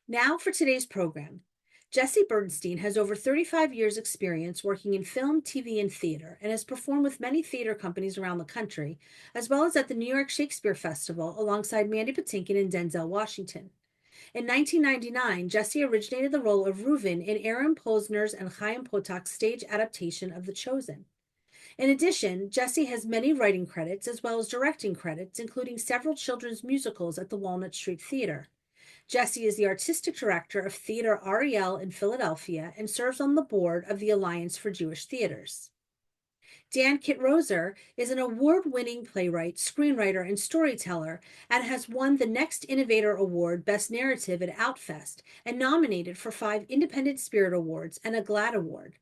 Now for today's program. Jesse Bernstein has over 35 years' experience working in film, TV, and theater, and has performed with many theater companies around the country, as well as at the New York Shakespeare Festival alongside Mandy Patinkin and Denzel Washington. In 1999, Jesse originated the role of Reuven in Aaron Posner's and Chaim Potak's stage adaptation of The Chosen. In addition, Jesse has many writing credits as well as directing credits, including several children's musicals at the Walnut Street Theater. Jesse is the artistic director of Theater Ariel in Philadelphia and serves on the board of the Alliance for Jewish Theaters. Dan Kitrosser is an award-winning playwright, screenwriter, and storyteller, and has won the Next Innovator Award Best Narrative at Outfest and nominated for 5 Independent Spirit Awards and a GLAAD Award.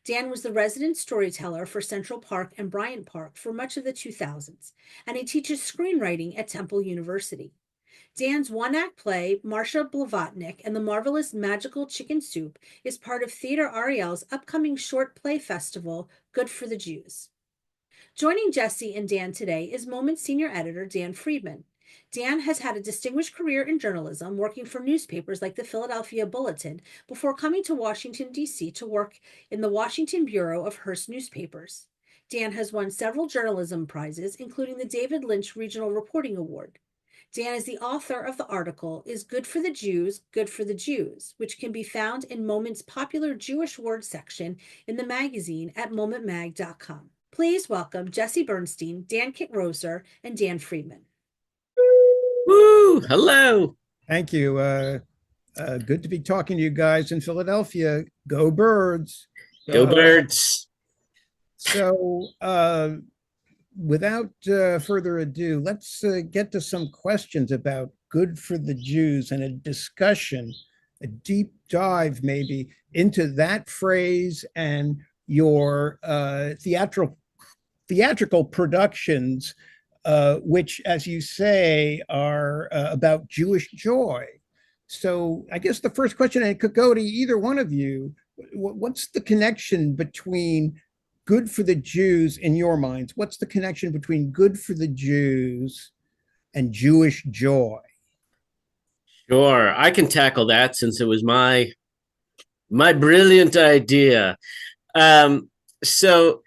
Dan was the resident storyteller for Central Park and Bryant Park for much of the 2000s, and he teaches screenwriting at Temple University. Dan's one-act play, Marcia Blavatnik and the Marvelous Magical Chicken Soup, is part of Theater Ariel's upcoming short play festival, Good for the Jews. Joining Jesse and Dan today is Moment Senior Editor Dan Freedman. Dan has had a distinguished career in journalism, working for newspapers like the Philadelphia Bulletin, before coming to Washington, D.C. to work in the Washington Bureau of Hearst Newspapers. Dan has won several journalism prizes, including the David Lynch Regional Reporting Award. Dan is the author of the article, Is Good for the Jews, Good for the Jews, which can be found in Moment's popular Jewish word section in the magazine at momentmag.com. Please welcome Jesse Bernstein, Dan Kitrosser, and Dan Freedman. Woo! Hello. Thank you. Good to be talking to you guys in Philadelphia. Go Birds. Go Birds. So, without further ado, let's get to some questions about Good for the Jews and a discussion, a deep dive maybe into that phrase and your theatrical productions, which, as you say, are about Jewish joy. So I guess the first question, and it could go to either one of you, what's the connection between Good for the Jews in your minds? What's the connection between Good for the Jews and Jewish joy? Sure, I can tackle that since it was my brilliant idea. So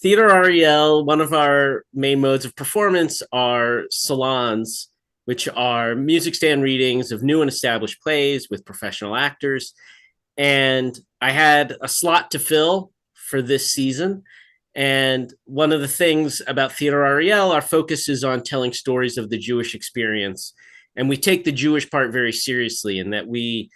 Theater Ariel, one of our main modes of performance are salons, which are music stand readings of new and established plays with professional actors. And I had a slot to fill for this season. And one of the things about Theater Ariel, our focus is on telling stories of the Jewish experience. And we take the Jewish part very seriously in that we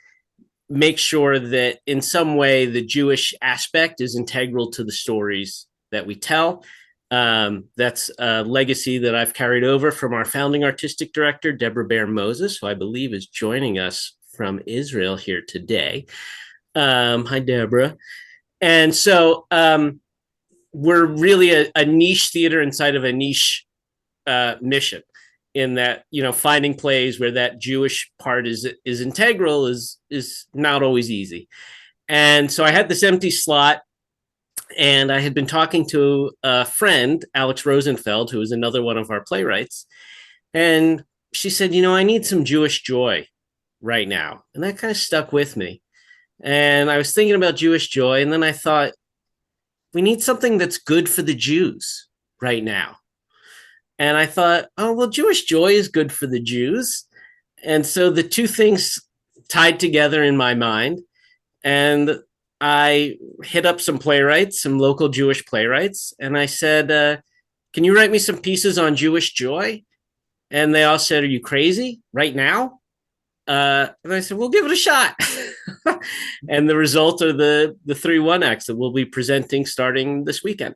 make sure that in some way the Jewish aspect is integral to the stories that we tell. That's a legacy that I've carried over from our founding artistic director, Deborah Bear Moses, who I believe is joining us from Israel here today. Hi, Deborah. And so we're really a niche theater inside of a niche mission, in that, you know, finding plays where that Jewish part is integral is not always easy. And so I had this empty slot, and I had been talking to a friend, Alex Rosenfeld, who is another one of our playwrights. And she said, you know, I need some Jewish joy right now. And that kind of stuck with me. And I was thinking about Jewish joy. And then I thought, we need something that's good for the Jews right now. And I thought, oh, well, Jewish joy is good for the Jews. And so the two things tied together in my mind. And I hit up some playwrights, some local Jewish playwrights, and I said, can you write me some pieces on Jewish joy? And they all said, are you crazy right now? And I said, we'll give it a shot. And the result are the 3 one-acts that we'll be presenting starting this weekend.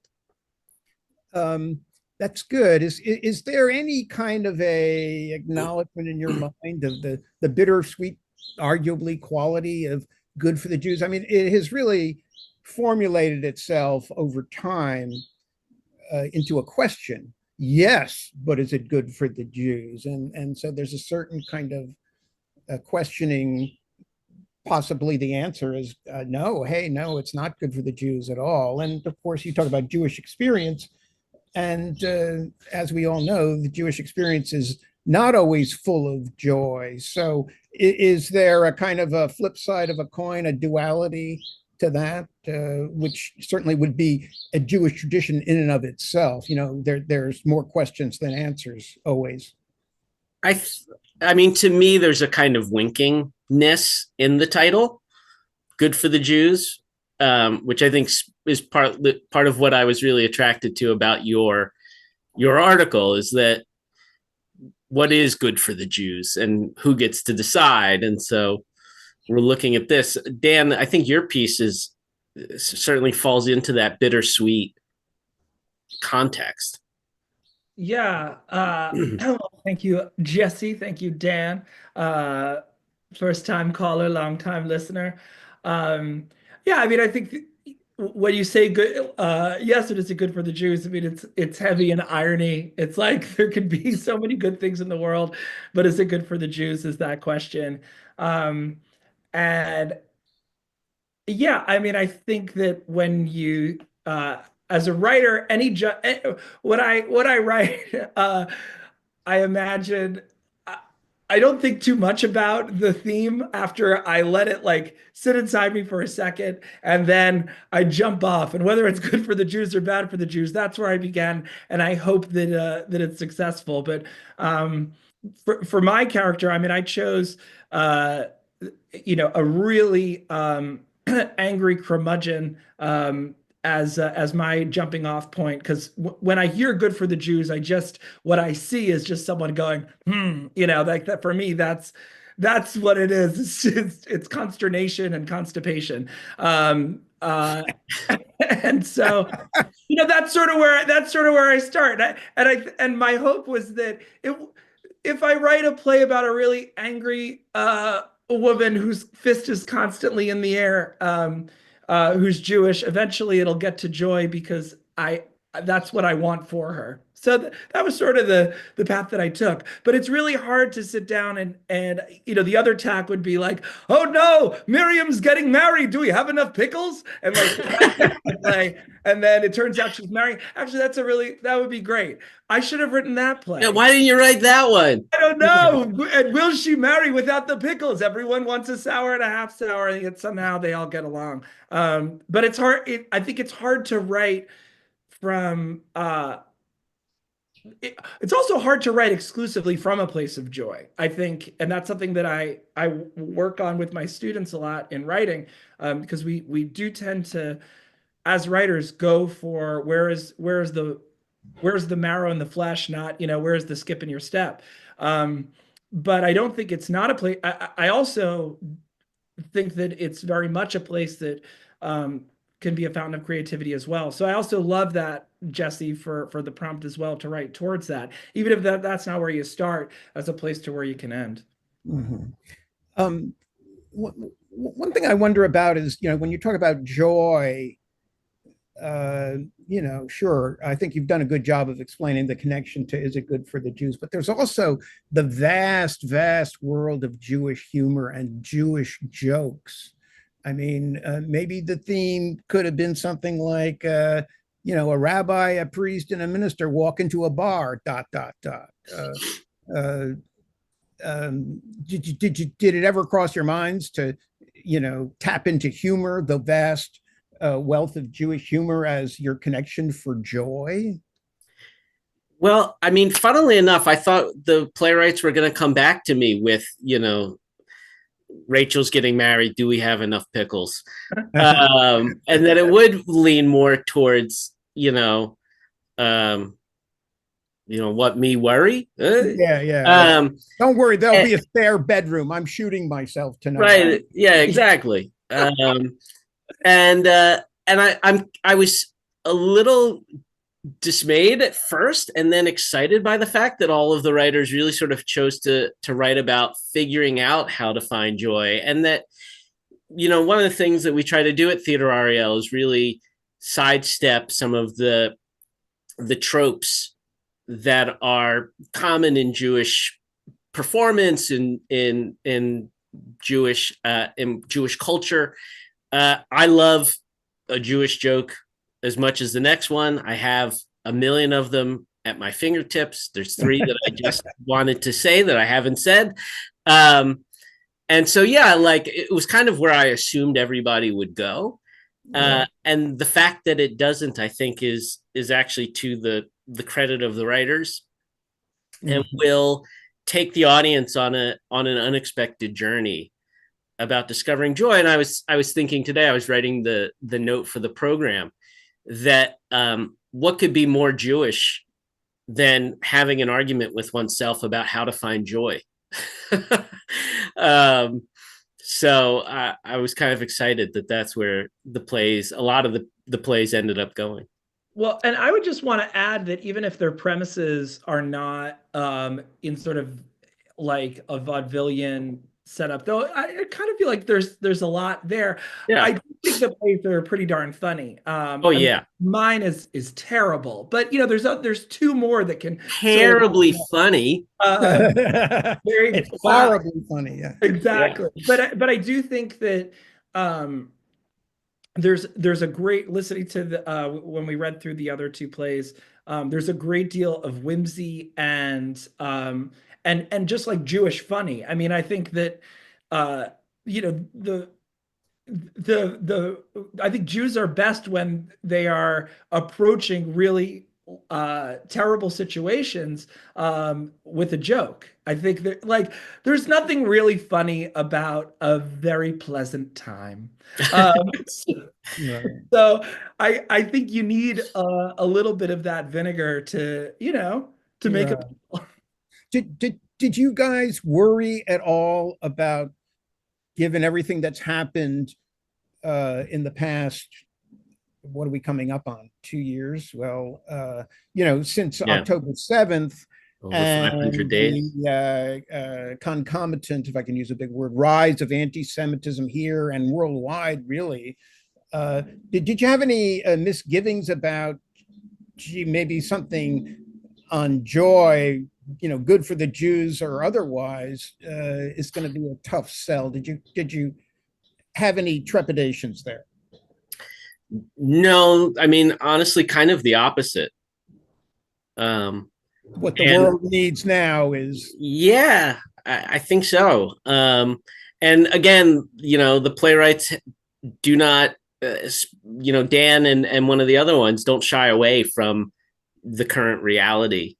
That's good. Is there any kind of a acknowledgement in your mind of the bittersweet, arguably, quality of Good for the Jews? I mean, it has really formulated itself over time into a question. Yes, but is it good for the Jews? And so there's a certain kind of questioning. Possibly the answer is no. Hey, no, it's not good for the Jews at all. And of course, you talk about Jewish experience. And as we all know, the Jewish experience is not always full of joy. So is there a kind of a flip side of a coin, a duality to that, which certainly would be a Jewish tradition in and of itself? There's more questions than answers always. I mean, to me, there's a kind of winkingness in the title, "Good for the Jews," which I think is part of what I was really attracted to about your article, is that what is good for the Jews and who gets to decide. And so we're looking at this. Dan, I think your piece certainly falls into that bittersweet context. Yeah. Thank you, Jesse. Thank you, Dan. First time caller, long time listener. Yeah, I mean, I think when you say good, yes, it is good for the Jews. I mean, it's heavy in irony. It's like there could be so many good things in the world, but is it good for the Jews? Is that question? And yeah, I mean, I think that when you as a writer, what I write, I imagine I don't think too much about the theme after I let it like sit inside me for a second, and then I jump off. And whether it's good for the Jews or bad for the Jews, that's where I began, and I hope that it's successful. But for my character, I mean, I chose a really angry curmudgeon as my jumping off point, because when I hear "good for the Jews," what I see is just someone going, like that. For me, that's what it is. It's consternation and constipation. And so, that's sort of where I start. And my hope was that if I write a play about a really angry woman whose fist is constantly in the air, who's Jewish, eventually it'll get to joy, because that's what I want for her. So that was sort of the path that I took. But it's really hard to sit down and the other tack would be like, "Oh no, Miriam's getting married. Do we have enough pickles?" And like and then it turns out she's married. Actually, that would be great. I should have written that play. Yeah, why didn't you write that one? I don't know. And will she marry without the pickles? Everyone wants a sour and a half sour, and yet somehow they all get along. But it's hard. I think it's hard to write from. It's also hard to write exclusively from a place of joy, I think, and that's something that I work on with my students a lot in writing, because we do tend to, as writers, go for where's the marrow in the flesh, not where's the skip in your step. But I don't think it's not a place. I also think that it's very much a place that can be a fountain of creativity as well. So I also love that, Jesse, for the prompt as well, to write towards that, even if that's not where you start, as a place to where you can end. Mm-hmm. One thing I wonder about is, when you talk about joy, sure, I think you've done a good job of explaining the connection to "is it good for the Jews?" But there's also the vast, vast world of Jewish humor and Jewish jokes. I mean, maybe the theme could have been something like, a rabbi, a priest, and a minister walk into a bar, ... Did it ever cross your minds to, tap into humor, the vast wealth of Jewish humor, as your connection for joy? Well, I mean, funnily enough, I thought the playwrights were going to come back to me with, Rachel's getting married. Do we have enough pickles? And then it would lean more towards, what me worry? Yeah. Don't worry, there'll be a spare bedroom. I'm shooting myself tonight. Right. Yeah, exactly. I was a little dismayed at first, and then excited by the fact that all of the writers really sort of chose to write about figuring out how to find joy. And that, one of the things that we try to do at Theater Ariel is really sidestep some of the tropes that are common in Jewish performance, in Jewish culture. I love a Jewish joke as much as the next one. I have a million of them at my fingertips. There's 3 that I just wanted to say that I haven't said. And so, yeah, like it was kind of where I assumed everybody would go. Right. And the fact that it doesn't, I think, is actually to the credit of the writers, and Mhm. will take the audience on an unexpected journey about discovering joy. And I was thinking today, I was writing the note for the program, that what could be more Jewish than having an argument with oneself about how to find joy. um, so I was kind of excited that that's where a lot of the plays ended up going. Well, and I would just want to add that even if their premises are not in sort of like a vaudevillian setup, though I kind of feel like there's a lot there. I Yeah. do think the plays are pretty darn funny. Oh I mean, yeah. mine is terrible, but there's two more that can fill Terribly that. funny. Very It's flat. horribly funny. Yeah. Yeah. Exactly. But I do think that um there's a great, listening to the when we read through the other two plays, there's a great deal of whimsy and just like Jewish funny. I mean, I think that uh you know the I think Jews are best when they are approaching really terrible situations with a joke. I think that, like, there's nothing really funny about a very pleasant time. Um, Right. so I think you need a little bit of that vinegar to make a. Right. Did you guys worry at all about, given everything that's happened in the past, what are we coming up on? 2 years? Well, since Yeah. October 7th, Over 500 and days. the concomitant, if I can use a big word, rise of anti-Semitism here and worldwide, really. Uh, did you have any misgivings about, gee, maybe something on joy, good for the Jews or otherwise, is going to be a tough sell? Did you have any trepidations there? No, I mean, honestly, kind of the opposite. Um, What the and world needs now is, yeah, I think so. And again, the playwrights do not, Dan and one of the other ones don't shy away from the current reality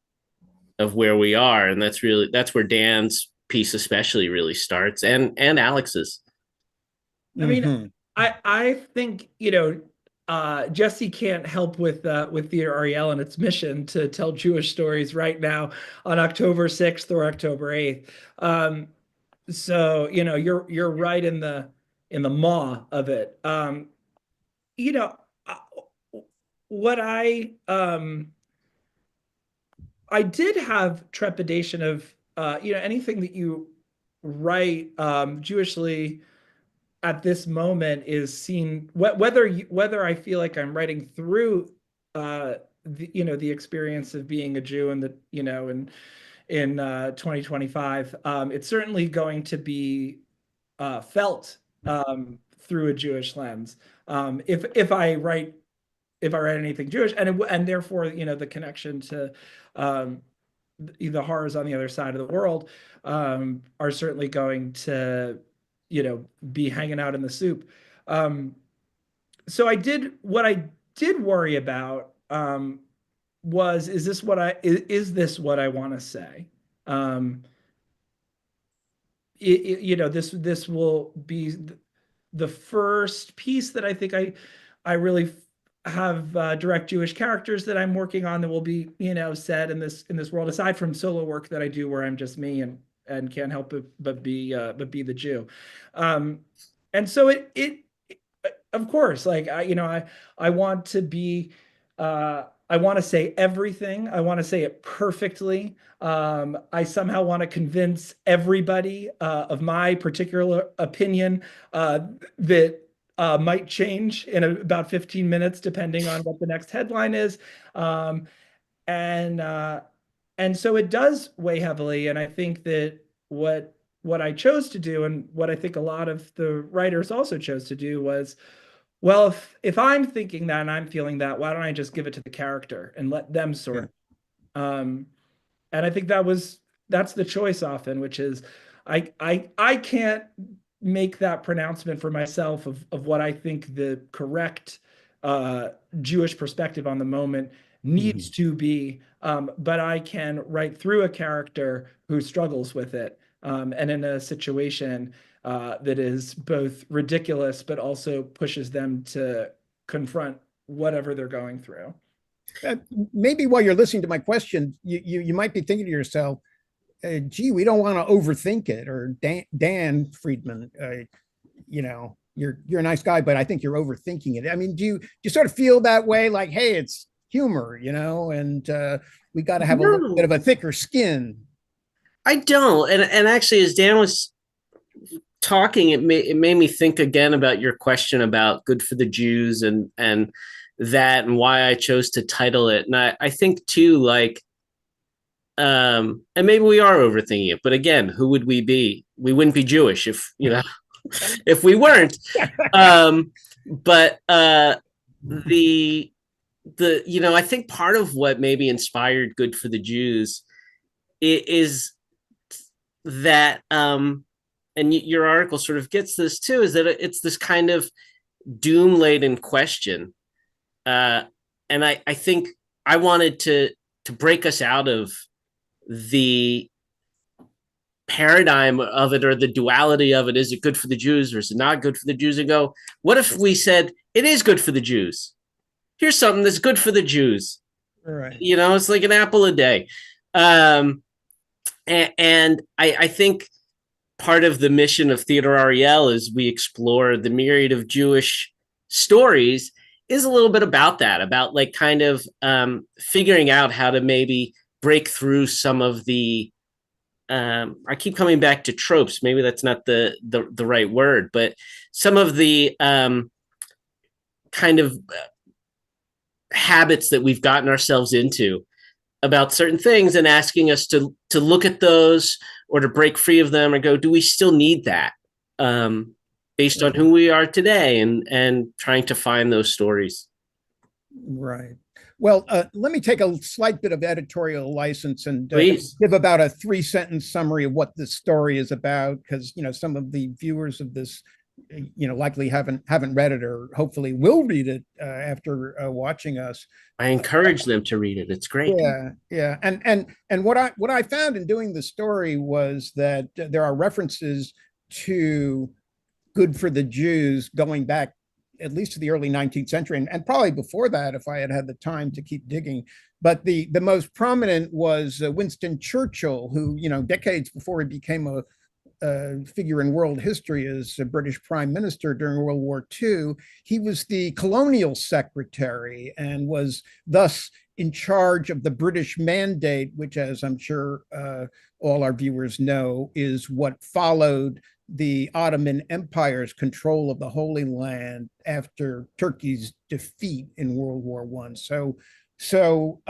of where we are. And that's where Dan's piece especially really starts, and Alex's. I mean, mhm. I think Jesse can't help with Theater Ariel and its mission to tell Jewish stories right now on October 6th or October 8th. So you're right in the maw of it. You know uh, what I did have trepidation of anything that you write Jewishly at this moment is seen, whether I feel like I'm writing through the experience of being a Jew and in 2025. It's certainly going to be felt through a Jewish lens. If I write anything Jewish, and therefore the connection to um, the horrors on the other side of the world are certainly going to be hanging out in the soup. Um, so what I did worry about was, is this what I want to say? Um, this will be the first piece that I think I really have direct Jewish characters that I'm working on that will be set in this world, aside from solo work that I do where I'm just me and can't help but be the Jew. Um, and so it of course, like I want to be I want to say everything. I want to say it perfectly. I somehow want to convince everybody of my particular opinion that might change in about 15 minutes, depending on what the next headline is. Um, and uh, and so it does weigh heavily. And I think that what I chose to do, and what I think a lot of the writers also chose to do, was, well, if I'm thinking that and I'm feeling that, why don't I just give it to the character and let them Yeah. sort. Um, and I think that's the choice often, which is I can't make that pronouncement for myself of what I think the correct Jewish perspective on the moment needs to be. But I can write through a character who struggles with it, and in a situation that is both ridiculous but also pushes them to confront whatever they're going through. Maybe while you're listening to my question, you might be thinking to yourself, gee, we don't want to overthink it. Or Dan Freedman, you're a nice guy, but I think you're overthinking it. I mean, do you sort of feel that way? Like, hey, it's humor, and we got to have a little bit of a thicker skin. I don't. And actually, as Dan was talking, it made me think again about your question about Good for the Jews and that and why I chose to title it. And I think too, like, and maybe we are overthinking it, but again, who would we be? We wouldn't be Jewish if if we weren't. But the I think part of what maybe inspired Good for the Jews is that and your article sort of gets this too, is that it's this kind of doom laden question, and I think I wanted to break us out of the paradigm of it, or the duality of it. Is it good for the Jews or is it not good for the Jews? And go, what if we said it is good for the Jews? Here's something that's good for the Jews. Right. It's like an apple a day. And I think part of the mission of Theater Ariel is we explore the myriad of Jewish stories is a little bit about that, about like kind of figuring out how to maybe break through some of the I keep coming back to tropes. Maybe that's not the right word, but some of the kind of habits that we've gotten ourselves into about certain things, and asking us to look at those or to break free of them, or go, do we still need that based on who we are today, and trying to find those stories. Right. Well, let me take a slight bit of editorial license and give about a 3-sentence summary of what this story is about, because some of the viewers of this, likely haven't read it, or hopefully will read it after watching us. I encourage them to read it. It's great. Yeah. And what I found in doing the story was that there are references to Good for the Jews going back at least to the early 19th century, and probably before that if I had the time to keep digging. But the most prominent was Winston Churchill, who, decades before he became a figure in world history as a British prime minister during World War II, he was the colonial secretary and was thus in charge of the British Mandate, which, as I'm sure all our viewers know, is what followed the Ottoman Empire's control of the Holy Land after Turkey's defeat in World War I. So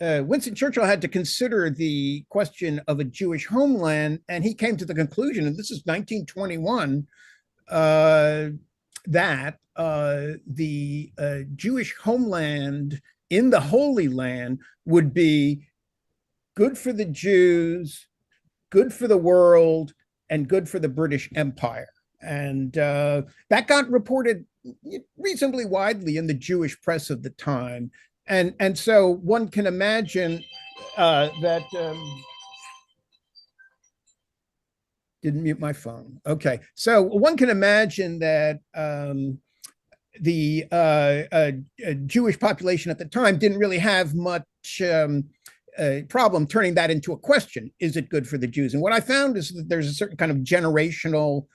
Winston Churchill had to consider the question of a Jewish homeland, and he came to the conclusion, and this is 1921, that the Jewish homeland in the Holy Land would be good for the Jews, good for the world, and good for the British Empire. And that got reported reasonably widely in the Jewish press of the time. And so one can imagine that didn't mute my phone. Okay. So one can imagine that the Jewish population at the time didn't really have much problem turning that into a question. Is it good for the Jews? And what I found is that there's a certain kind of generational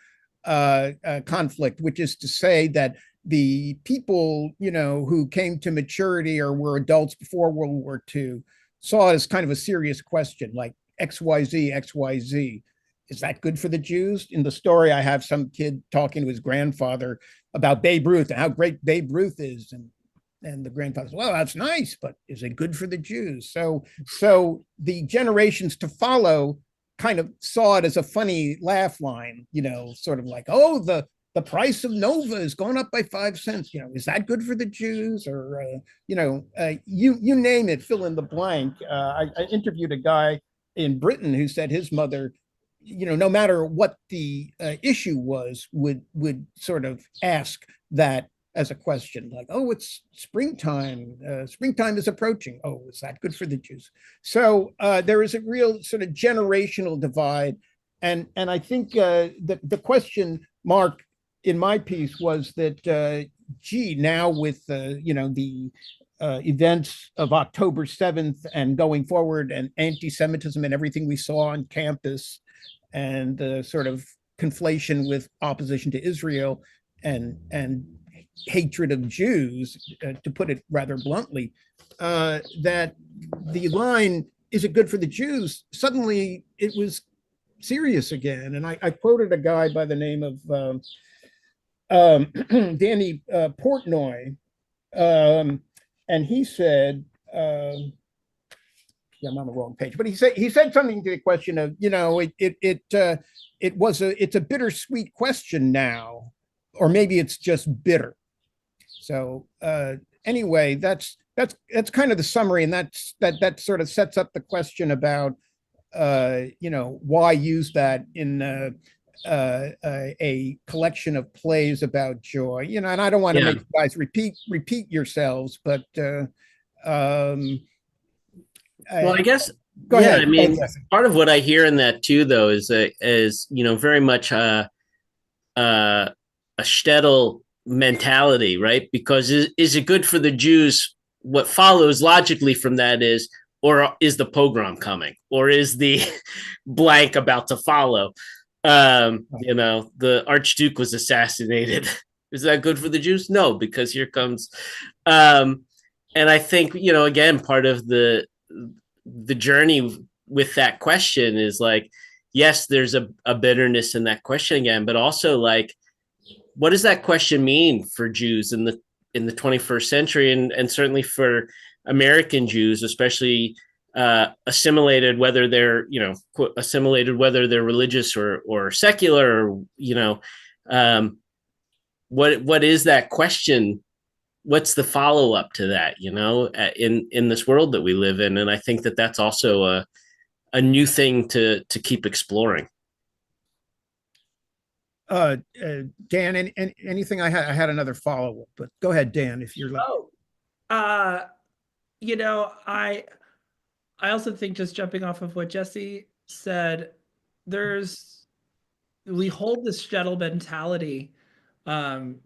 conflict, which is to say that the people, who came to maturity or were adults before World War II saw it as kind of a serious question, like XYZ. Is that good for the Jews? In the story, I have some kid talking to his grandfather about Babe Ruth and how great Babe Ruth is. And the grandfather says, well, that's nice, but is it good for the Jews? So the generations to follow kind of saw it as a funny laugh line, sort of like, oh, the price of Nova is going up by 5 cents. Is that good for the Jews? Or, you name it, fill in the blank. I interviewed a guy in Britain who said his mother no matter what the issue was, would sort of ask that as a question, like, oh, it's springtime. Springtime is approaching. Oh, is that good for the Jews? So there is a real sort of generational divide. And I think the question mark in my piece was that, gee, now with, the events of October 7th and going forward, and anti-Semitism and everything we saw on campus, and the sort of conflation with opposition to Israel and hatred of Jews, to put it rather bluntly, that the line, is it good for the Jews? Suddenly it was serious again. And I quoted a guy by the name of Danny Portnoy, and he said, yeah, I'm on the wrong page, but he said something to the question of, it's a bittersweet question now, or maybe it's just bitter. So anyway, that's kind of the summary, and that sort of sets up the question about why use that in a collection of plays about joy, and I don't want to make you guys repeat yourselves, but well, I guess, go ahead. I mean, part of what I hear in that too, though, is very much a shtetl mentality, right? Because is it good for the Jews? What follows logically from that is, or is the pogrom coming, or is the blank about to follow? The Archduke was assassinated. Is that good for the Jews? No, because here comes, and I think, again, part of the journey with that question is like, yes, there's a bitterness in that question again, but also like, what does that question mean for Jews in the 21st century, and certainly for American Jews, especially assimilated, whether they're assimilated, whether they're religious or secular, or what is that question? What's the follow up to that? In this world that we live in, and I think that that's also a new thing to keep exploring. Dan, anything? I had another follow up, but go ahead, Dan, if you're like. I also think, just jumping off of what Jesse said, we hold this shtetl mentality,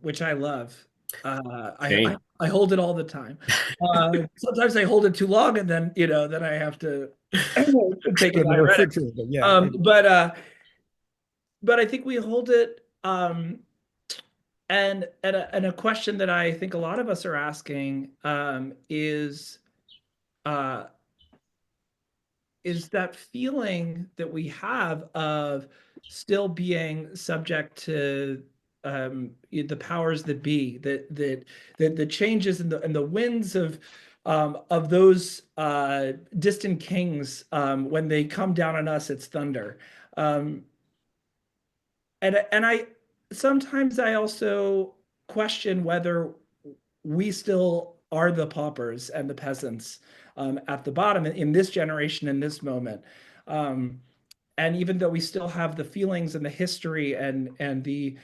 which I love. I hold it all the time. Sometimes I hold it too long, and then then I have to take it diuretic. But I think we hold it, and a question that I think a lot of us are asking is that feeling that we have of still being subject to the powers that be, that the changes and the winds of those distant kings, when they come down on us, it's thunder. And I sometimes I also question whether we still are the paupers and the peasants at the bottom in this generation, in this moment. And even though we still have the feelings and the history and the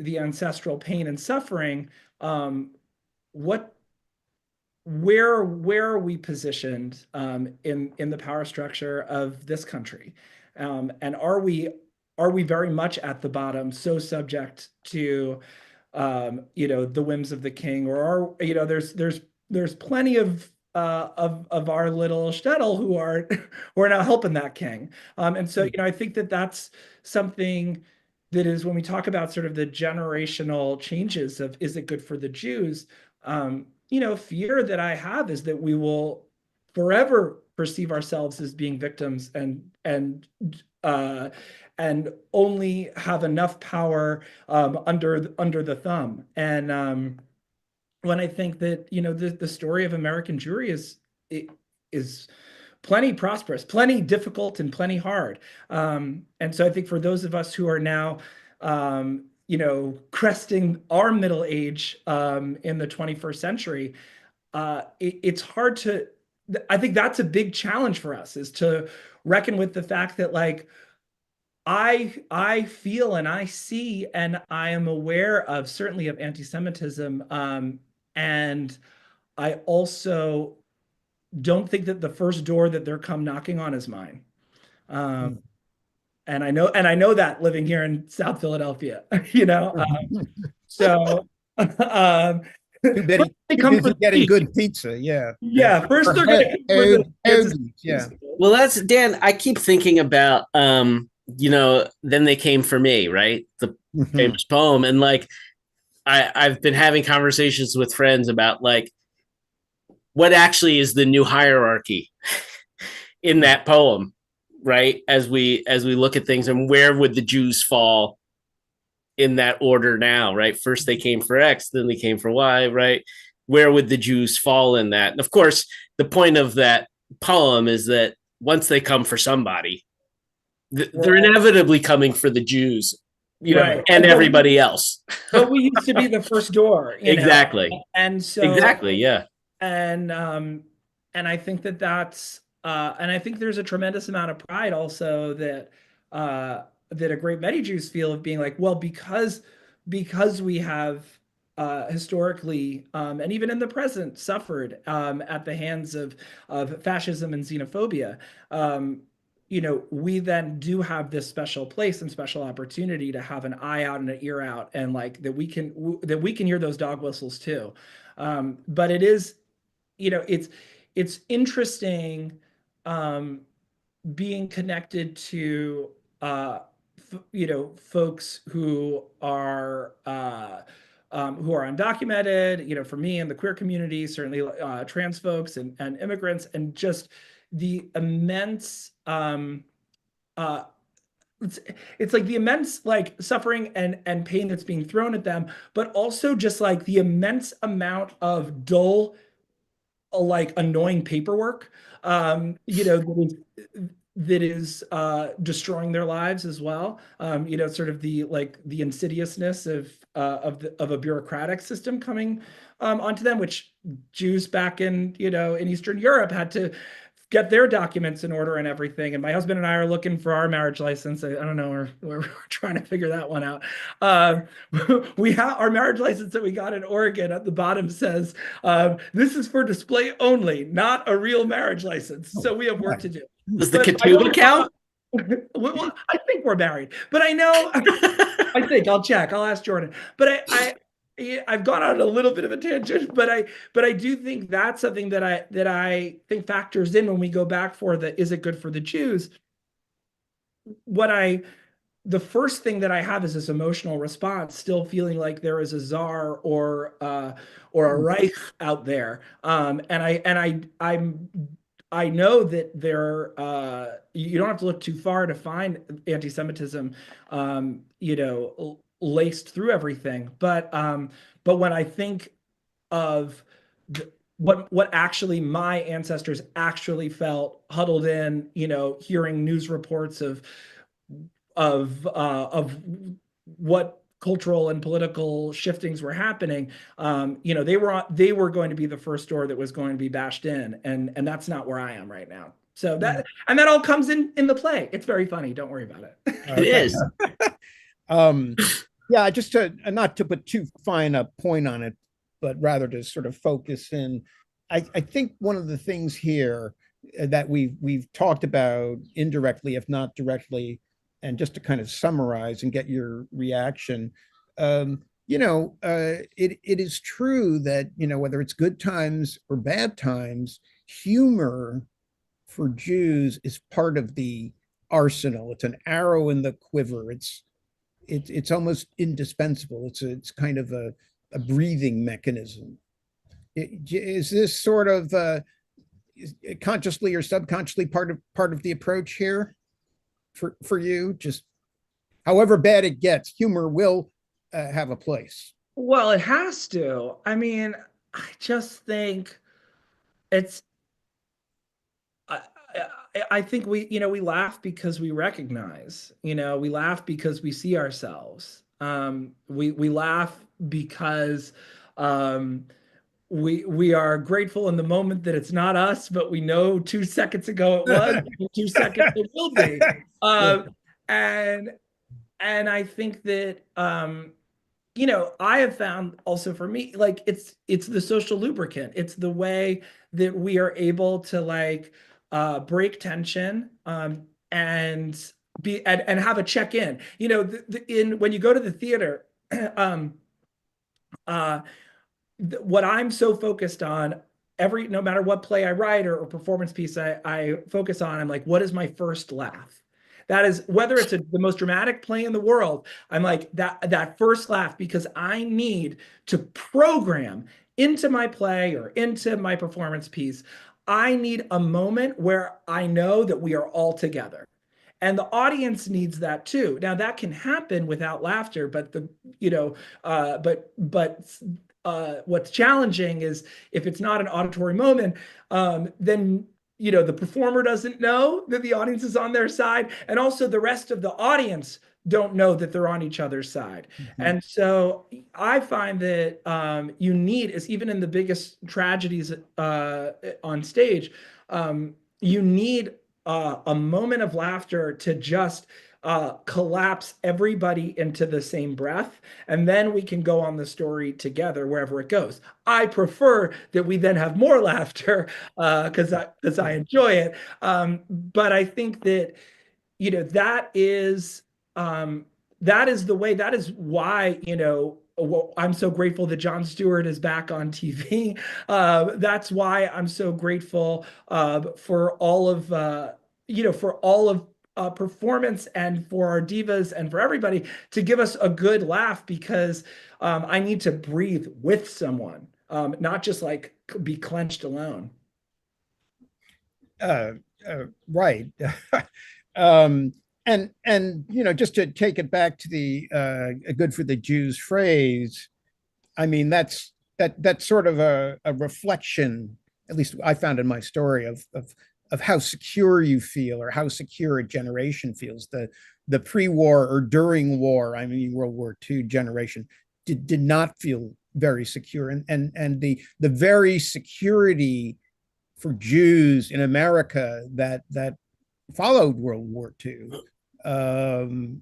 ancestral pain and suffering, where are we positioned in the power structure of this country? And are we very much at the bottom, so subject to the whims of the king, or there's plenty of our little shtetl who are not helping that king. And so I think that that's something that is, when we talk about sort of the generational changes of, is it good for the Jews? Fear that I have is that we will forever perceive ourselves as being victims and only have enough power under the thumb. And when I think that the story of American Jewry is plenty prosperous, plenty difficult, and plenty hard. And so I think for those of us who are now cresting our middle age in the 21st century, it's hard to, I think that's a big challenge for us, is to reckon with the fact that, like, I feel and I see and I am aware of certainly of anti-Semitism, and I also don't think that the first door that they're come knocking on is mine. Um, and I know that living here in South Philadelphia, you know. So um, Too busy, they too come for busy the getting tea. good pizza. Yeah. Yeah, first Or they're gonna come for the yeah. Well, that's Dan. I keep thinking about, then they came for me, right? The Mhm. famous poem, and like I've been having conversations with friends about like what actually is the new hierarchy in that poem, right? As we look at things, and where would the Jews fall in that order now, right? First they came for X, then they came for Y, right? Where would the Jews fall in that? And of course, the point of that poem is that once they come for somebody, they're Well, inevitably coming for the Jews, right. and everybody else. But we used to be the first door, you know. Exactly. And so Exactly. Yeah. and I think that that's and I think there's a tremendous amount of pride also that a great many Jews feel of being like, well, because we have historically and even in the present suffered at the hands of fascism and xenophobia. We then do have this special place and special opportunity to have an eye out and an ear out, and like that we can hear those dog whistles too. But it is, it's interesting, um, being connected to folks who are undocumented, for me in the queer community, certainly trans folks and immigrants, and just the immense uh, it's, it's like the immense like suffering and pain that's being thrown at them, but also just like the immense amount of dull, like annoying paperwork, that is destroying their lives as well. Sort of the insidiousness of a bureaucratic system coming onto them, which Jews back in Eastern Europe had to get their documents in order and everything. And my husband and I are looking for our marriage license. I don't know, we're trying to figure that one out. Uh, we have our marriage license that we got in Oregon. At the bottom says, "This is for display only, not a real marriage license." So we have work to do. Does the But I know, ketubah count? well, I think we're married, but I know, I think I'll check. I'll ask Jordan. But I've gone on a little bit of a tangent, but I do think that's something that I think factors in when we go back for the is it good for the Jews? What I The first thing that I have is this emotional response, still feeling like there is a czar or a Reich out there, I know that you don't have to look too far to find anti-Semitism, laced through everything. But when I think of what actually my ancestors actually felt huddled in, hearing news reports of what cultural and political shiftings were happening, they were going to be the first door that was going to be bashed in, and that's not where I am right now. So that all comes in the play. It's very funny. Don't worry about it. It is. Yeah, just to not to put too fine a point on it, but rather to sort of focus in. I think one of the things here that we've talked about indirectly, if not directly, and just to kind of summarize and get your reaction, it is true that whether it's good times or bad times, humor for Jews is part of the arsenal. It's an arrow in the quiver. It's almost indispensable. It's kind of a breathing mechanism. Is this sort of consciously or subconsciously part of the approach here for you? Just however bad it gets, humor will have a place. Well, it has to. I mean, I just think it's. I, I think we laugh because we recognize. We laugh because we see ourselves. We laugh because um, we are grateful in the moment that it's not us, but we know 2 seconds ago it was, 2 seconds it will be. Yeah. and I think that I have found also for me, like it's the social lubricant. It's the way that we are able to like break tension and and have a check-in. In when you go to the theater, um uh what I'm so focused on no matter what play I write or performance piece I focus on, I'm like, what is my first laugh? That is whether it's the most dramatic play in the world. I'm like that first laugh because I need to program into my play or into my performance piece. I need a moment where I know that we are all together. And the audience needs that too. Now that can happen without laughter, but what's challenging is if it's not an auditory moment, then the performer doesn't know that the audience is on their side, and also the rest of the audience don't know that they're on each other's side. Mm-hmm. And so I find that you need, is even in the biggest tragedies on stage, you need a moment of laughter to just collapse everybody into the same breath, and then we can go on the story together wherever it goes. I prefer that we then have more laughter because I enjoy it. But I think that that is the way. That is why I'm so grateful that Jon Stewart is back on TV. That's why I'm so grateful for all of performance and for our divas and for everybody to give us a good laugh because I need to breathe with someone, not just like be clenched alone. Right. um, and just to take it back to the good for the Jews phrase, I mean that's sort of a reflection, at least I found in my story, of how secure you feel or how secure a generation feels. The pre-war or during war, I mean World War II generation did not feel very secure, and the very security for Jews in America that followed World War II,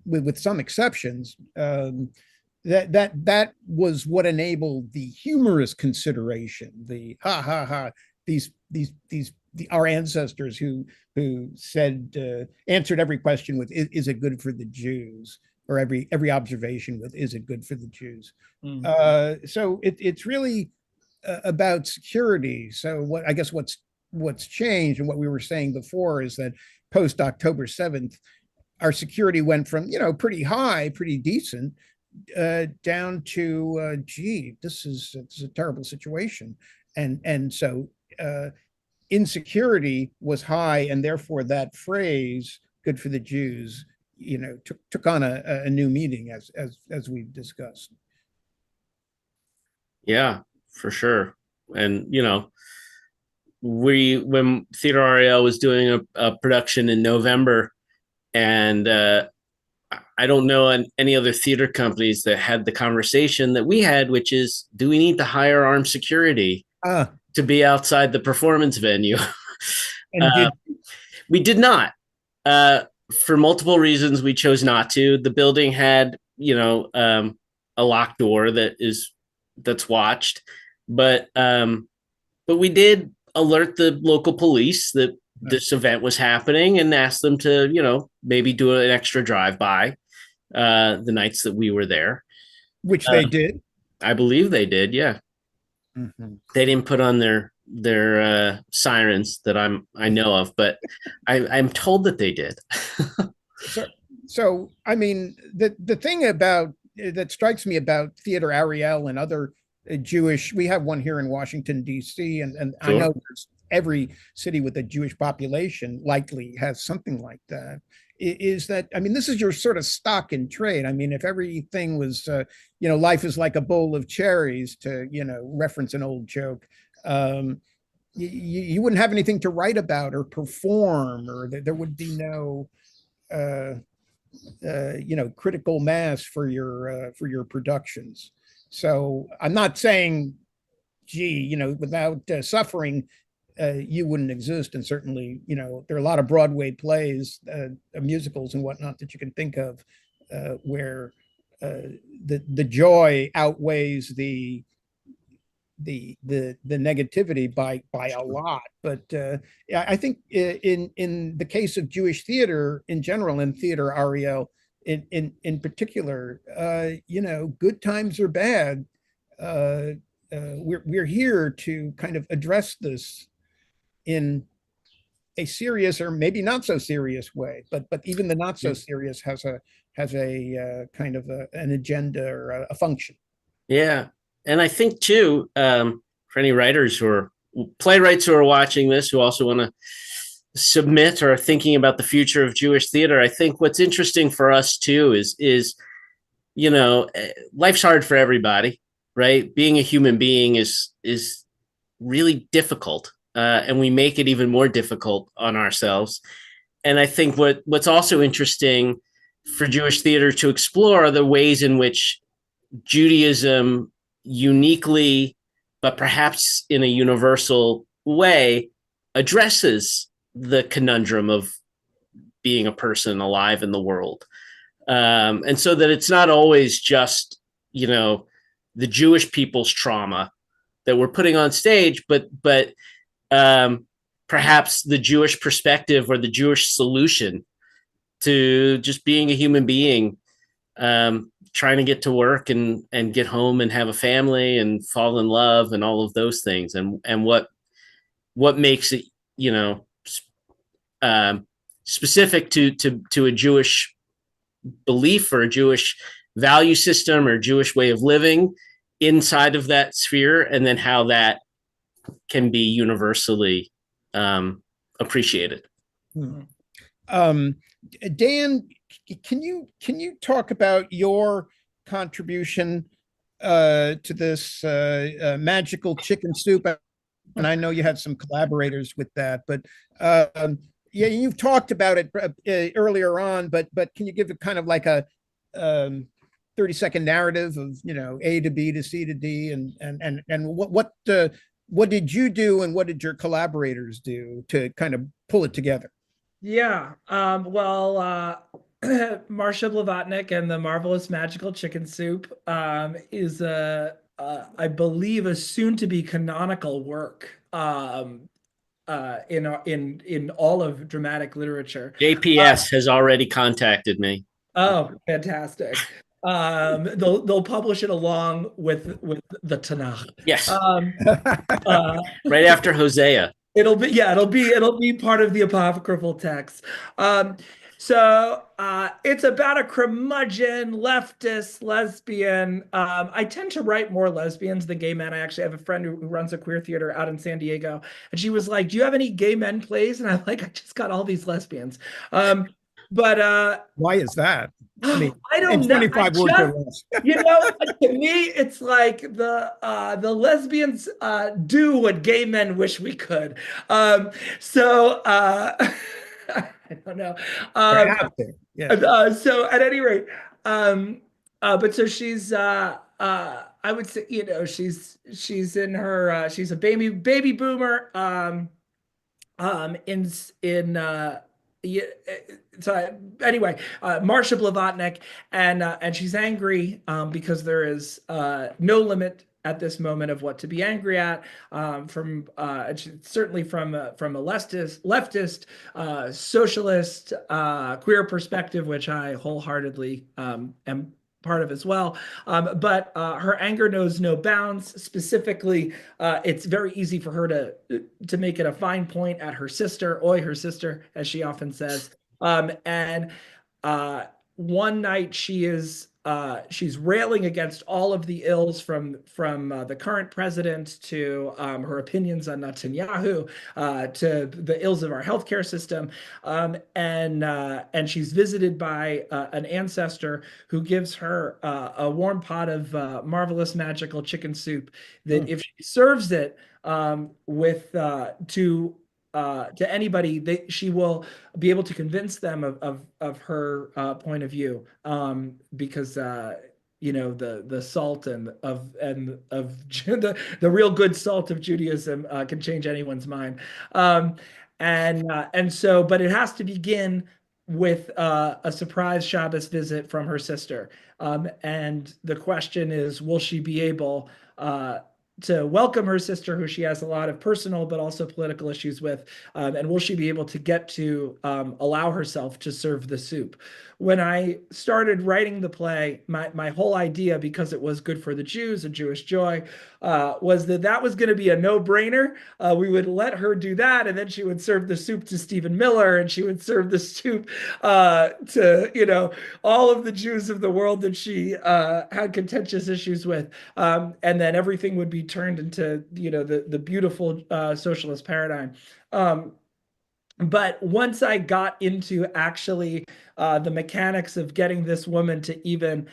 with some exceptions, that was what enabled the humorous consideration, the ha ha ha, our ancestors who said, answered every question with is it good for the Jews, or every observation with is it good for the Jews. So it's really about security. So what's changed, and what we were saying before, is that post October 7th, our security went from pretty high, pretty decent, down to gee, it's a terrible situation, and so insecurity was high, and therefore that phrase "good for the Jews" took on a new meaning, as we've discussed. Yeah, for sure. And when Theater Ariel was doing a production in November, and I don't know any other theater companies that had the conversation that we had, which is, do we need to hire armed security to be outside the performance venue? And we did not. For multiple reasons, we chose not to. The building had, a locked door that's watched, but we did alert the local police that this event was happening and asked them to, maybe do an extra drive-by the nights that we were there. Which they did. I believe they did, yeah. Mm-hmm. They didn't put on their sirens that I know of, but I'm told that they did. So I mean, the thing that strikes me about Theater Ariel and other Jewish, we have one here in Washington, D.C., and Sure. I know every city with a Jewish population likely has something like that, is that, I mean, this is your sort of stock in trade. I mean, if everything was, life is like a bowl of cherries, to, reference an old joke, you wouldn't have anything to write about or perform, or there would be no, critical mass for your productions. So I'm not saying, gee, without suffering, you wouldn't exist. And certainly, there are a lot of Broadway plays, musicals and whatnot that you can think of, where the joy outweighs the negativity by a lot. But I think in the case of Jewish theater in general, and theater, Ariel in particular, good times or bad, we're here to kind of address this in a serious or maybe not so serious way, but even the not so serious has a kind of an agenda or a function. Yeah. And I think too, for any writers or playwrights who are watching this, who also want to submit or are thinking about the future of Jewish theater, I think what's interesting for us too is life's hard for everybody, right? Being a human being is really difficult, and we make it even more difficult on ourselves. And I think what's also interesting for Jewish theater to explore are the ways in which Judaism uniquely, but perhaps in a universal way, addresses the conundrum of being a person alive in the world. And so that it's not always just, the Jewish people's trauma that we're putting on stage, but perhaps the Jewish perspective or the Jewish solution to just being a human being, trying to get to work and get home and have a family and fall in love and all of those things, and what makes it specific to a Jewish belief or a Jewish value system or Jewish way of living inside of that sphere, and then how that can be universally appreciated. Dan, can you talk about your contribution to this magical chicken soup? And I know you had some collaborators with that, but yeah, you've talked about it earlier on, but can you give it kind of like a 30-second narrative of A to B to C to D, and what did you do and what did your collaborators do to kind of pull it together? Yeah. Well, Marcia Blavatnik and the Marvelous Magical Chicken Soup is I believe a soon-to-be canonical work in all of dramatic literature. JPS has already contacted me. Oh, fantastic! They'll publish it along with the Tanakh. Yes. Right after Hosea. It'll be part of the apocryphal text. So it's about a curmudgeon leftist lesbian. I tend to write more lesbians than gay men. I actually have a friend who runs a queer theater out in San Diego, and she was like, "Do you have any gay men plays?" And I'm like, "I just got all these lesbians." But why is that? I mean, I don't know. 25 words or less. To me, it's like the lesbians do what gay men wish we could. So I don't know. Yeah. So at any rate, but so she's I would say she's in her she's a baby boomer. So anyway, Marcia Blavatnik, and she's angry because there is no limit at this moment of what to be angry at, certainly from a leftist, socialist, queer perspective, which I wholeheartedly am part of as well. But her anger knows no bounds. Specifically, it's very easy for her to make it a fine point at her sister, her sister, as she often says. And one night she's railing against all of the ills from the current president to her opinions on Netanyahu, to the ills of our healthcare system, and she's visited by an ancestor who gives her a warm pot of marvelous magical chicken soup that if she serves it to anybody, she will be able to convince them of her point of view, because the salt and of the real good salt of Judaism can change anyone's mind. And so, but it has to begin with a surprise Shabbos visit from her sister. And the question is, will she be able to welcome her sister, who she has a lot of personal but also political issues with? And will she be able to get to allow herself to serve the soup? When I started writing the play, my whole idea, because it was good for the Jews, a Jewish joy, was that was going to be a no-brainer. We would let her do that, and then she would serve the soup to Stephen Miller, and she would serve the soup to all of the Jews of the world that she had contentious issues with, and then everything would be turned into the beautiful socialist paradigm. But once I got into actually the mechanics of getting this woman to even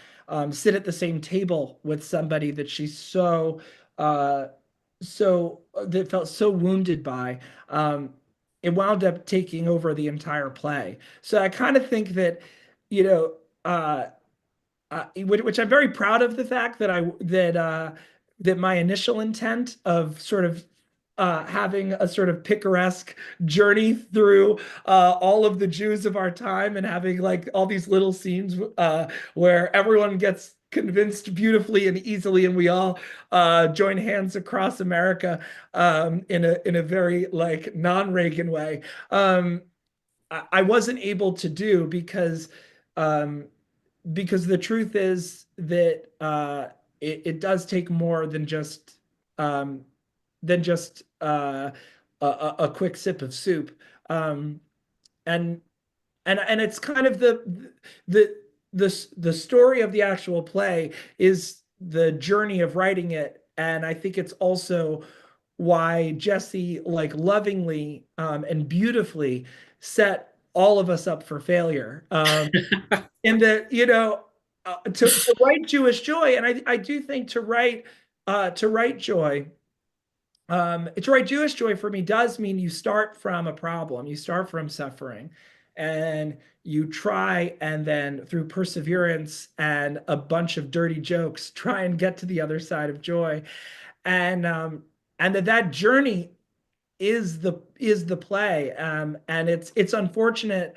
sit at the same table with somebody that she's that felt so wounded by, it wound up taking over the entire play. So I kind of think that, which I'm very proud of, the fact that my initial intent of sort of having a sort of picaresque journey through all of the Jews of our time, and having like all these little scenes where everyone gets convinced beautifully and easily, and we all join hands across America in a very like non-Reagan way. I wasn't able to do because the truth is that it does take more than just a quick sip of soup, and it's kind of the story of the actual play is the journey of writing it. And I think it's also why Jesse like lovingly and beautifully set all of us up for failure. In that, to write Jewish joy, and I do think to write joy, to write Jewish joy for me does mean you start from a problem, you start from suffering, and you try, and then through perseverance and a bunch of dirty jokes, try and get to the other side of joy. And that journey is the play. And it's unfortunate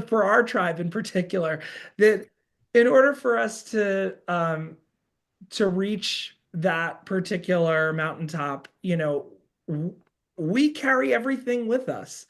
for our tribe in particular that in order for us to reach that particular mountaintop, we carry everything with us.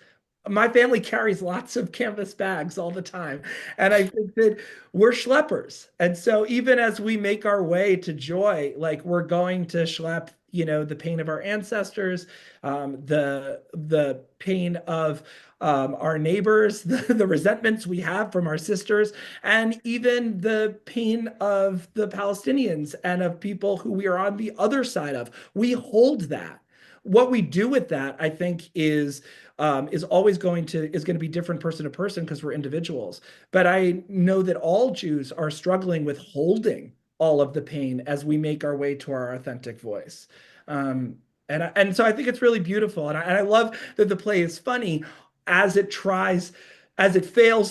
My family carries lots of canvas bags all the time. And I think that we're schleppers. And so even as we make our way to joy, like we're going to schlep, the pain of our ancestors, the pain of our neighbors, the resentments we have from our sisters, and even the pain of the Palestinians and of people who we are on the other side of. We hold that. What we do with that, I think, is always going to be different person to person, because we're individuals. But I know that all Jews are struggling with holding all of the pain as we make our way to our authentic voice. And so I think it's really beautiful. And I love that the play is funny as it fails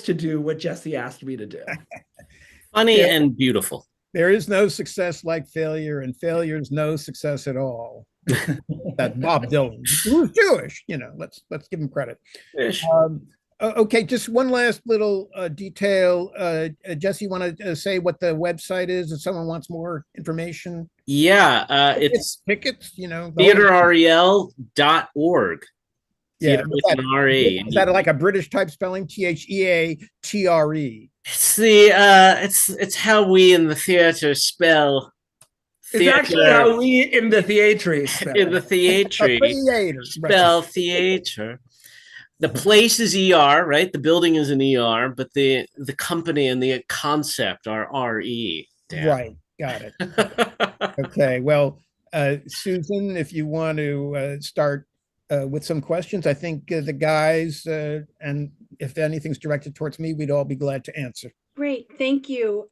to do what Jesse asked me to do. Funny and beautiful. There is no success like failure, and failure is no success at all. That Bob Dylan, who's Jewish, let's give him credit. Okay, just one last little detail. Jesse, you want to say what the website is if someone wants more information? Yeah, it's tickets, theaterariel.org. Yeah, with an R-E. Is that like a British type spelling? Theatre. It's how we in the theater spell. It's actually how we in the theatre spell. In the theatre spell theater. The place is ER, right? The building is an ER, but the company and the concept are RE. Damn. Right, got it. Okay, well, Susan, if you want to start with some questions, I think the guys, and if anything's directed towards me, we'd all be glad to answer. Great, thank you.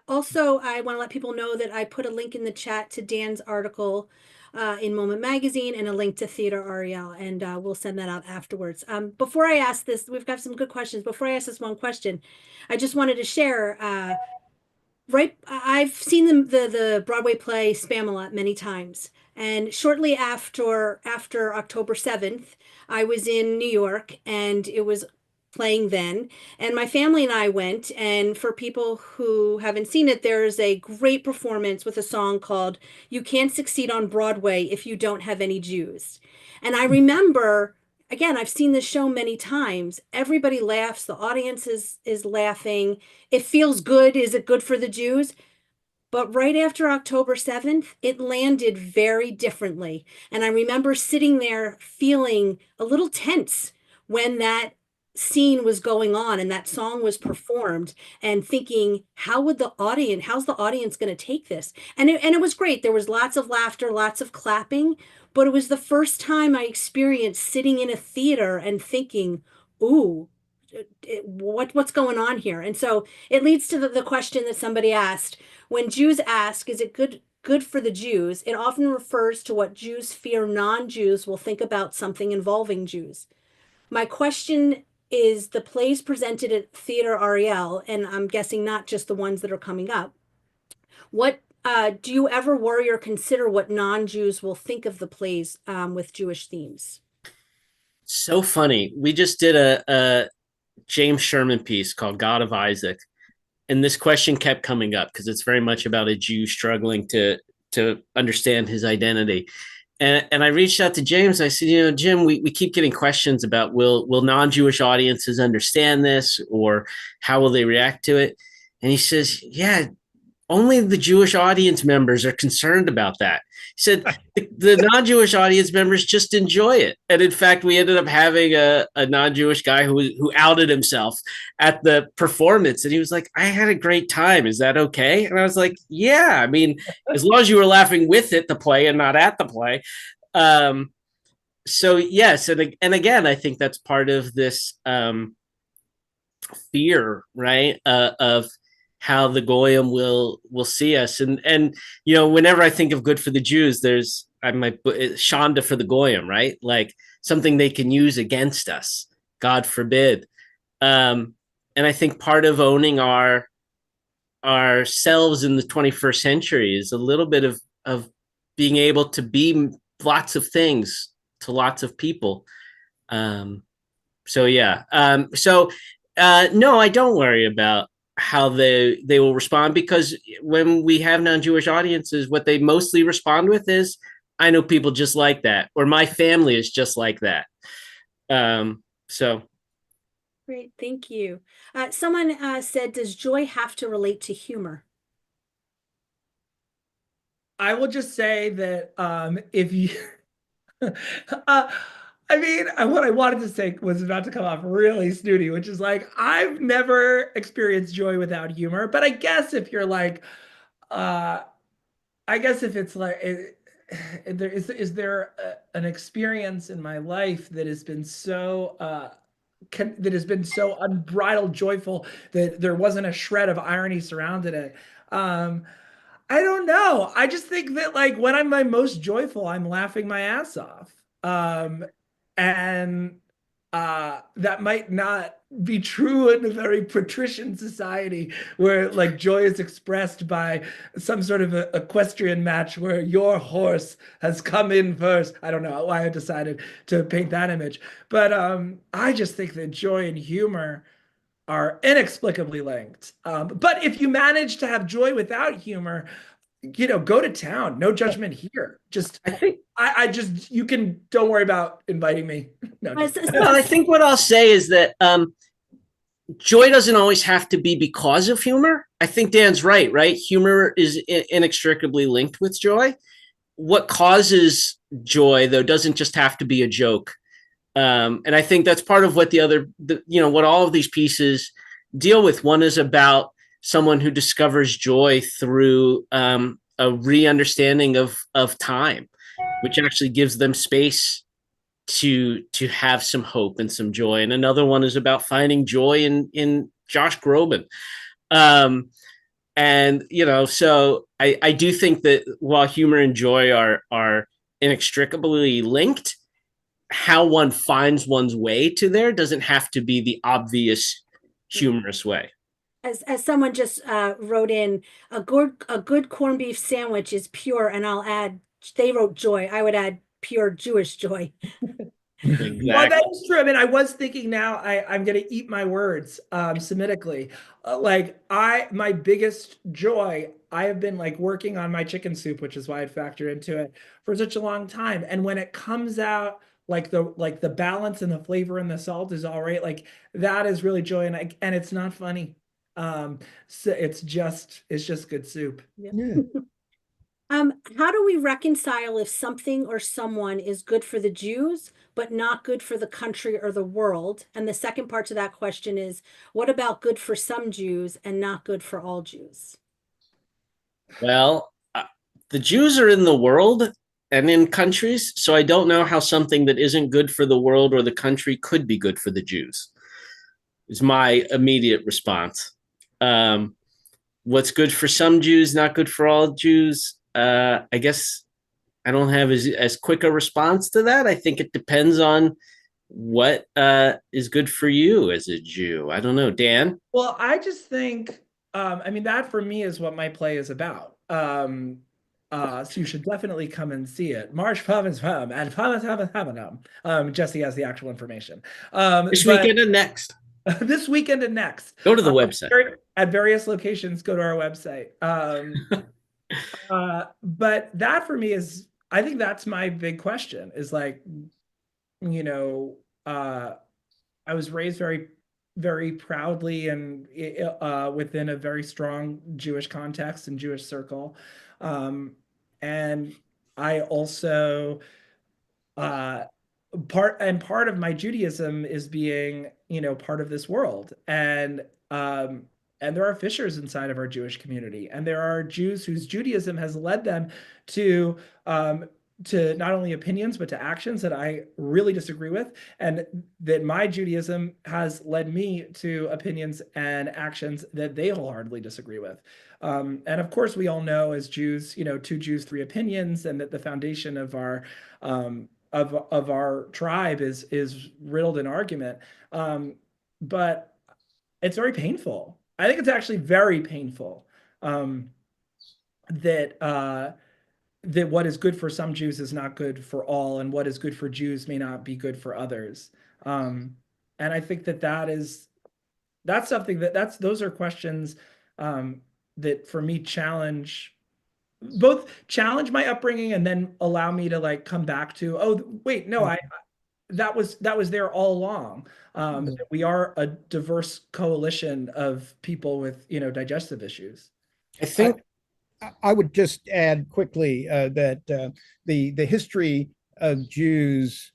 Also, I want to let people know that I put a link in the chat to Dan's article in Moment Magazine, and a link to Theater Ariel, and we'll send that out afterwards. Before I ask this, we've got some good questions. Before I ask this one question, I just wanted to share I've seen the Broadway play Spamalot many times. And shortly after October 7th, I was in New York and it was playing then. And my family and I went. And for people who haven't seen it, there's a great performance with a song called You Can't Succeed on Broadway If You Don't Have Any Jews. And I remember, again, I've seen this show many times. Everybody laughs, the audience is laughing. It feels good. Is it good for the Jews? But right after October 7th, it landed very differently. And I remember sitting there feeling a little tense when that scene was going on and that song was performed and thinking, how's the audience going to take this? And it was great. There was lots of laughter, lots of clapping, but it was the first time I experienced sitting in a theater and thinking, ooh, what's going on here? And so it leads to the question that somebody asked. When Jews ask, is it good for the Jews? It often refers to what Jews fear non-Jews will think about something involving Jews. My question is, the plays presented at Theater Ariel, and I'm guessing not just the ones that are coming up, what do you ever worry or consider what non-Jews will think of the plays with Jewish themes? So funny. We just did a James Sherman piece called God of Isaac. And this question kept coming up because it's very much about a Jew struggling to understand his identity. And I reached out to James. I said, Jim, we keep getting questions about will non-Jewish audiences understand this, or how will they react to it? And he says, yeah, only the Jewish audience members are concerned about that. He said the non-Jewish audience members just enjoy it. And in fact, we ended up having a non-Jewish guy who outed himself at the performance. And he was like, I had a great time. Is that okay? And I was like, yeah, I mean, as long as you were laughing with it, the play, and not at the play. So yes. And again, I think that's part of this fear, right? Of how the goyim will see us, and whenever I think of good for the Jews, there's my shanda for the goyim, right? Like something they can use against us, God forbid. And I think part of owning ourselves in the 21st century is a little bit of being able to be lots of things to lots of people. So yeah. No, I don't worry about how they will respond, because when we have non-Jewish audiences, what they mostly respond with is, I know people just like that, or my family is just like that. So Great, thank you. Someone said, does joy have to relate to humor? I will just say that if you I mean, what I wanted to say was about to come off really snooty, which is like, I've never experienced joy without humor. But I guess if you're like, I guess if it's like, is there an experience in my life that has been so that has been so unbridled joyful that there wasn't a shred of irony surrounded it? I don't know. I just think that like when I'm my most joyful, I'm laughing my ass off. And that might not be true in a very patrician society where like joy is expressed by some sort of a equestrian match where your horse has come in first. I don't know why I decided to paint that image, but I just think that joy and humor are inexplicably linked. But if you manage to have joy without humor, go to town. No judgment here. Just, I just, you can, don't worry about inviting me. No, well, I think what I'll say is that joy doesn't always have to be because of humor. I think Dan's right? Humor is inextricably linked with joy. What causes joy, though, doesn't just have to be a joke. And I think that's part of what what all of these pieces deal with. One is about someone who discovers joy through a re-understanding of time, which actually gives them space to have some hope and some joy. And another one is about finding joy in Josh Groban. So I do think that while humor and joy are inextricably linked, how one finds one's way to there doesn't have to be the obvious humorous way. As someone just wrote in, a good corned beef sandwich is pure, and I'll add, they wrote joy. I would add pure Jewish joy. Well, that Exactly. is true. I mean, I was thinking now I'm going to eat my words Semitically. Like my biggest joy, I have been like working on my chicken soup, which is why I factor into it for such a long time. And when it comes out, like the balance and the flavor and the salt is all right, like that is really joy. And it's not funny. So it's just good soup. Yeah. Yeah. How do we reconcile if something or someone is good for the Jews, but not good for the country or the world? And the second part to that question is, what about good for some Jews and not good for all Jews? Well, the Jews are in the world and in countries, so I don't know how something that isn't good for the world or the country could be good for the Jews, is my immediate response. Um, what's good for some Jews, not good for all Jews? I guess I don't have as quick a response to that. I think it depends on what is good for you as a Jew. I don't know, Dan. Well, I just think, I mean, that for me is what my play is about. So you should definitely come and see it. March Province Prom and Jesse has the actual information. This But weekend and next. this weekend and next, Go to the website. at various locations, go to our website. But that for me is, I think that's my big question is like, you know, I was raised very, very proudly and within a very strong Jewish context and Jewish circle. And I also uh, part of my Judaism is being, part of this world. And there are fissures inside of our Jewish community, and there are Jews whose Judaism has led them to um, to not only opinions but to actions that I really disagree with, and that my Judaism has led me to opinions and actions that they wholeheartedly disagree with. And of course, we all know as Jews, two Jews, three opinions, and that the foundation of our tribe is riddled in argument. Um, but it's very painful. I think it's actually very painful um, that what is good for some Jews is not good for all, and what is good for Jews may not be good for others. Um, and I think that's something those are questions that for me challenge my upbringing and then allow me to like come back to, oh wait, no, I that was there all along. That we are a diverse coalition of people with digestive issues. I I, think I would just add quickly that the history of Jews,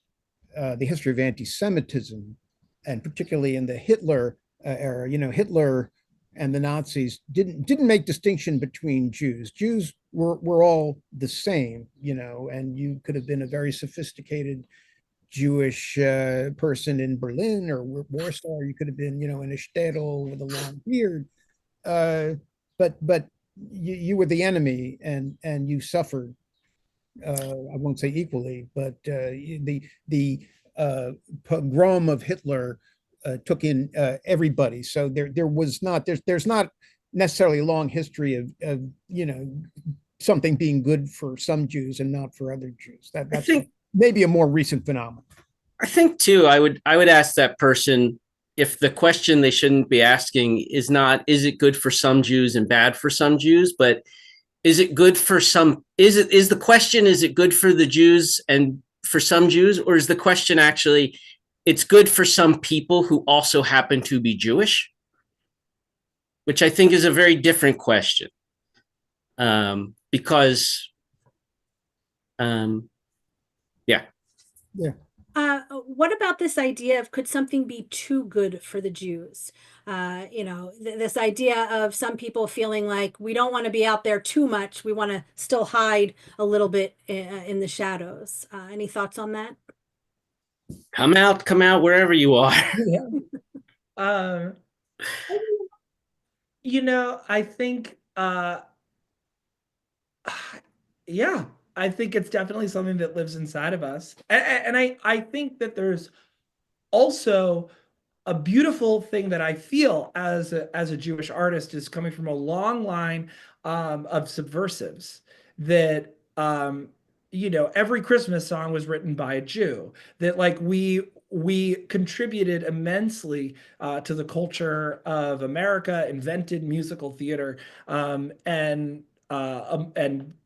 the history of anti-Semitism, and particularly in the Hitler era, Hitler and the Nazis didn't make distinction between Jews. Jews were all the same, and you could have been a very sophisticated Jewish person in Berlin or Warsaw. You could have been, in a shtetl with a long beard. Uh, but you were the enemy, and you suffered. I won't say equally, but the pogrom of Hitler took in everybody. So there was not there's not necessarily a long history of something being good for some Jews and not for other Jews. I That's think maybe a more recent phenomenon. I think too, I would ask that person if the question they shouldn't be asking is not, is it good for some Jews and bad for some Jews, but is it good for some, is the question, is it good for the Jews and for some Jews, or is the question actually, it's good for some people who also happen to be Jewish, which I think is a very different question. Because yeah. Yeah. What about this idea of could something be too good for the Jews? This idea of some people feeling like we don't want to be out there too much. We want to still hide a little bit in the shadows. Any thoughts on that? Come out wherever you are. Yeah. Um, I think yeah, I think it's definitely something that lives inside of us. And I think that there's also a beautiful thing that I feel as a Jewish artist is coming from a long line of subversives that every Christmas song was written by a Jew, that like we contributed immensely to the culture of America, invented musical theater, and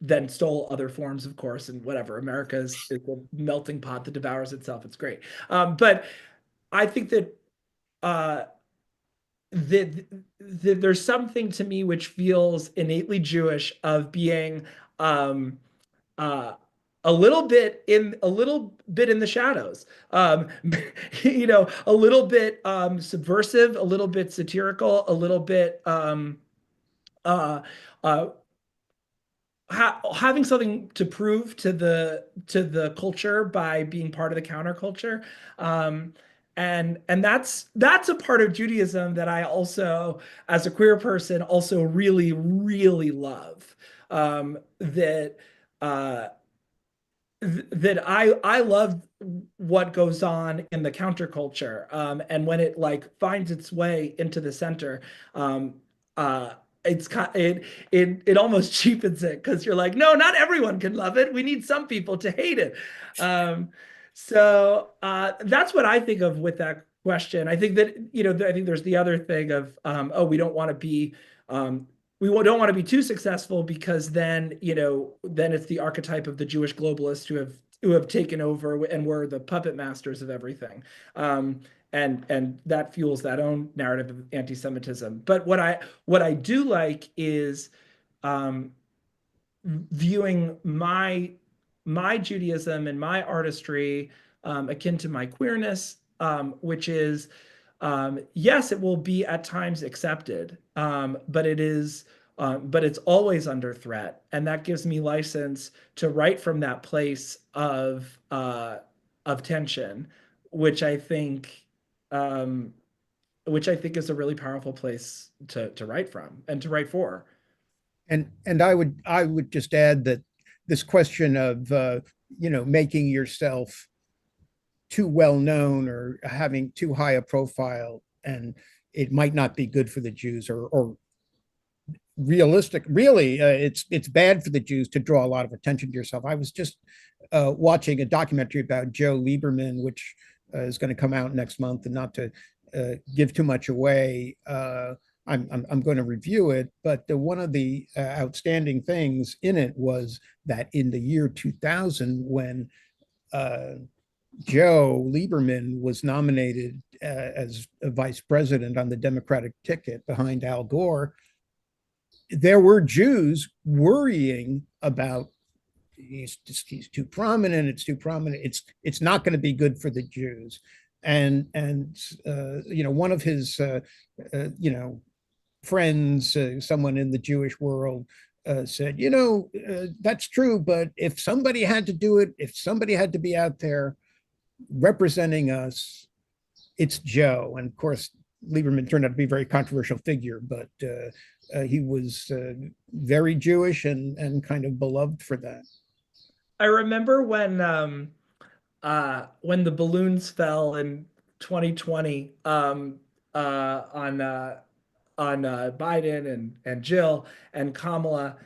then stole other forms, of course, and whatever. America is a melting pot that devours itself. It's great. But I think uh, that there's something to me which feels innately Jewish of being um, uh, a little bit in the shadows, a little bit subversive, a little bit satirical, a little bit uh, uh, having something to prove to the culture by being part of the counterculture. And that's a part of Judaism that I also, as a queer person, also really, really love. That uh, that I love what goes on in the counterculture, and when it like finds its way into the center, um, uh, it almost cheapens it because you're like, no, not everyone can love it. We need some people to hate it. Um, so that's what I think of with that question. I think that I think there's the other thing of oh, we don't want to be um, don't want to be too successful because then it's the archetype of the Jewish globalists who have taken over and were the puppet masters of everything. And that fuels that own narrative of anti-Semitism. But what I do like is um, viewing my Judaism and my artistry akin to my queerness, which is yes, it will be at times accepted, but it's always under threat, and that gives me license to write from that place of tension, which I think um, which I think is a really powerful place to write from and to write for. And I would just add that this question of making yourself too well known or having too high a profile, and it might not be good for the Jews, or realistic. Really, it's bad for the Jews to draw a lot of attention to yourself. I was just watching a documentary about Joe Lieberman, which is going to come out next month, and not to give too much away. I'm going to review it, but one of the outstanding things in it was that in the year 2000, when uh, Joe Lieberman was nominated as a vice president on the Democratic ticket behind Al Gore, there were Jews worrying about he's too prominent. It's too prominent. It's not going to be good for the Jews. And one of his friends, someone in the Jewish world, said, that's true, but if somebody had to do it, if somebody had to be out there representing us, it's Joe. And of course, Lieberman turned out to be a very controversial figure, but he was very Jewish and kind of beloved for that. I remember when the balloons fell in 2020 on Biden and Jill and Kamala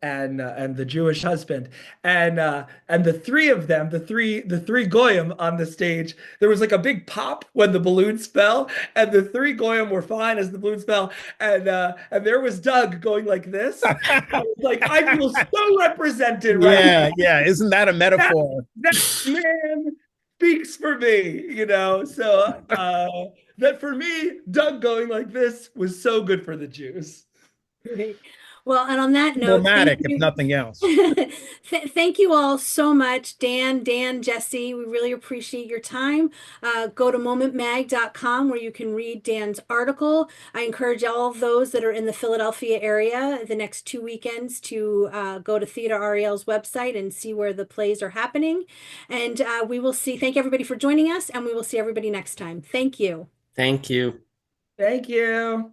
and the Jewish husband and the three of them, the three goyim on the stage. There was like a big pop when the balloons fell, and the three goyim were fine as the balloons fell, and there was Doug going like this. Like I feel so represented right now. Yeah. Isn't that a metaphor? That man speaks for me. So that for me, Doug going like this was so good for the Jews. Great. Well, and on that note, Dramatic, if nothing else. Thank you all so much, Dan, Jesse. We really appreciate your time. Go to momentmag.com where you can read Dan's article. I encourage all of those that are in the Philadelphia area the next 2 weekends to go to Theater Ariel's website and see where the plays are happening. And we will see. Thank everybody for joining us, and we will see everybody next time. Thank you. Thank you. Thank you.